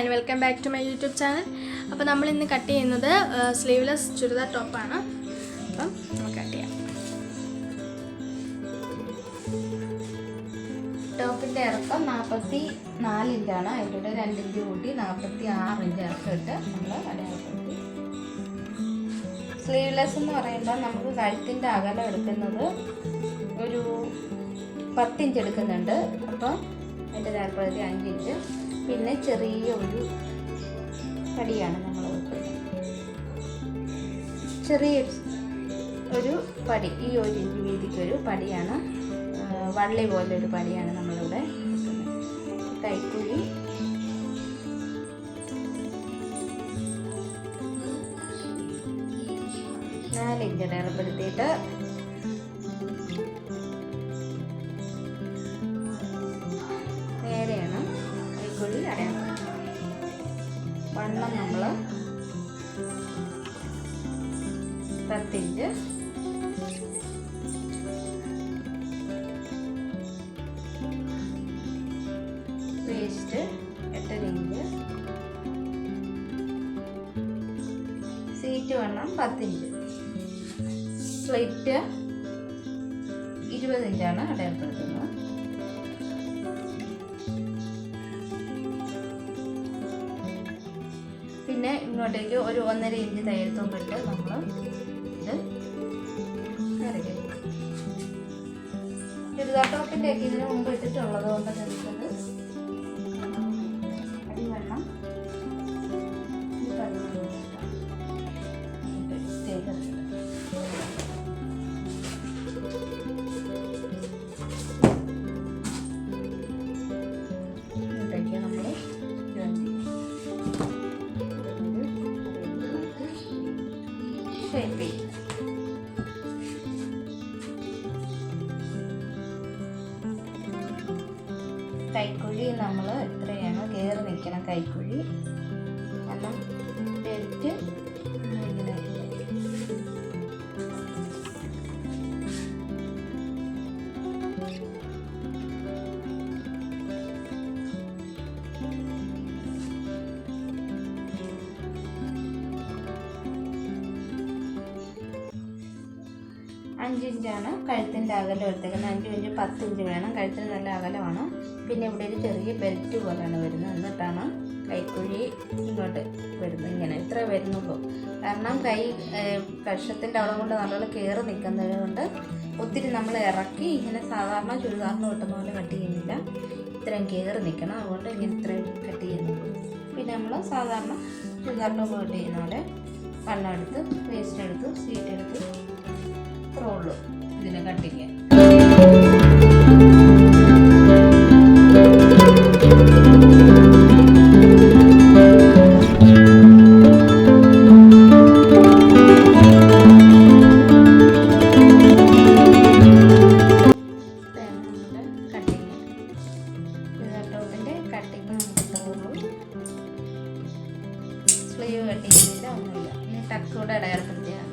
And welcome back to my YouTube channel. അപ്പോൾ നമ്മൾ ഇന്ന് കട്ട് ചെയ്യുന്നത് സ്ലീവ്ലെസ് ചുരിദാർ ടോപ്പാണ്. അപ്പം നമുക്ക് കട്ട് ചെയ്യാം. ടോപ്പിൻ്റെ ഇറക്കം 44 ഇഞ്ചാണ്. അതിലൂടെ 2 ഇഞ്ച് കൂട്ടി 46 ഇഞ്ച് ഇറക്കിട്ട് നമ്മൾ അടയാളപ്പെടുത്തി. സ്ലീവ്ലെസ് എന്ന് പറയുമ്പോൾ നമുക്ക് കഴുത്തിൻ്റെ അകലം എടുക്കുന്നത് ഒരു 10 ഇഞ്ച് എടുക്കുന്നുണ്ട്. അപ്പോൾ അതിൻ്റെ താഴ്പ്പുറത്ത് 5 ഇഞ്ച്. പിന്നെ ചെറിയ ഒരു പടിയാണ് നമ്മൾ വെക്കുന്നത്. ചെറിയ ഒരു പടി, ഈ 1 ഇഞ്ച് വീതിക്കൊരു പടിയാണ്, വള്ളി പോലെ ഒരു പടിയാണ് നമ്മളിവിടെ വെക്കുന്നത്. കൈക്കുഴി നാല് ഇഞ്ച് അടയാളപ്പെടുത്തിയിട്ട് നേരെയാണ് കൈക്കുഴി അടയാളപ്പെടുത്തുന്നത്. വണ്ണം നമ്മൾ 10 ഇഞ്ച്. Waste 8 inch. സീറ്റ് വണ്ണം 10 ഇഞ്ച്. സ്ലിറ്റ് 20 ഇഞ്ചാണ് അടയാളപ്പെടുത്തുന്നത്. പിന്നെ ഇങ്ങോട്ടേക്ക് ഒരു 1.5 ഇഞ്ച് തയ്യൽ തുമ്പിട്ട് നമ്മൾ ഇത് വരയ്ക്കും. ചുരിദാർ ടോപ്പിൻ്റെ ഒക്കെ ഇതിന് മുമ്പ് ഇട്ടിട്ടുള്ളത് കൊണ്ട് നമുക്കത് അടിവെള്ളം ഇങ്ങോട്ടേക്ക് നമ്മൾ ഷേപ്പ് ചെയ്യും. കൈക്കുഴി നമ്മൾ എത്രയാണ് കയറി നിൽക്കണം. കൈക്കുഴി കാരണം ബെൽറ്റ് ഇങ്ങനെ 5 ഇഞ്ചാണ് കഴുത്തിൻ്റെ അകലം എടുത്തേക്കുന്നത്. 5 ഇഞ്ച് 10 ഇഞ്ച് വേണം. കഴുത്തിന് നല്ല അകലമാണ്. പിന്നെ ഇവിടെ ഒരു ചെറിയ ബെൽറ്റ് പോലെയാണ് വരുന്നത്. എന്നിട്ടാണ് കൈക്കുഴി ഇങ്ങോട്ട് വരുന്നത്. ഇങ്ങനെ ഇത്ര വരുന്നുള്ളൂ. കാരണം കഷത്തിൻ്റെ അവിടെ കൊണ്ട് നല്ലോണം കയറി നിൽക്കുന്നത് കൊണ്ട് ഒത്തിരി നമ്മൾ ഇറക്കി ഇങ്ങനെ സാധാരണ ചുരിദാറിന് കിട്ടുന്ന പോലെ കട്ട് ചെയ്യുന്നില്ല. ഇത്രയും കയറി നിൽക്കണം. അതുകൊണ്ട് ഇങ്ങനെ ഇത്രയും കട്ട് ചെയ്യുന്നുള്ളൂ. പിന്നെ നമ്മൾ സാധാരണ ചുരിദാറിന് കട്ട് ചെയ്യുന്ന പോലെ വണ്ണം എടുത്ത് വേസ്റ്റ് എടുത്ത് സീറ്റ് എടുത്ത് ഇത്രേ ഉള്ളൂ ഇതിനെ കട്ടിങ്. സ്ലീവ് കട്ട് ചെയ്യുന്നില്ല, ഒന്നുമില്ല. ഇനി ടക്കൂടെ അടയാളപ്പെടുത്തിയാൽ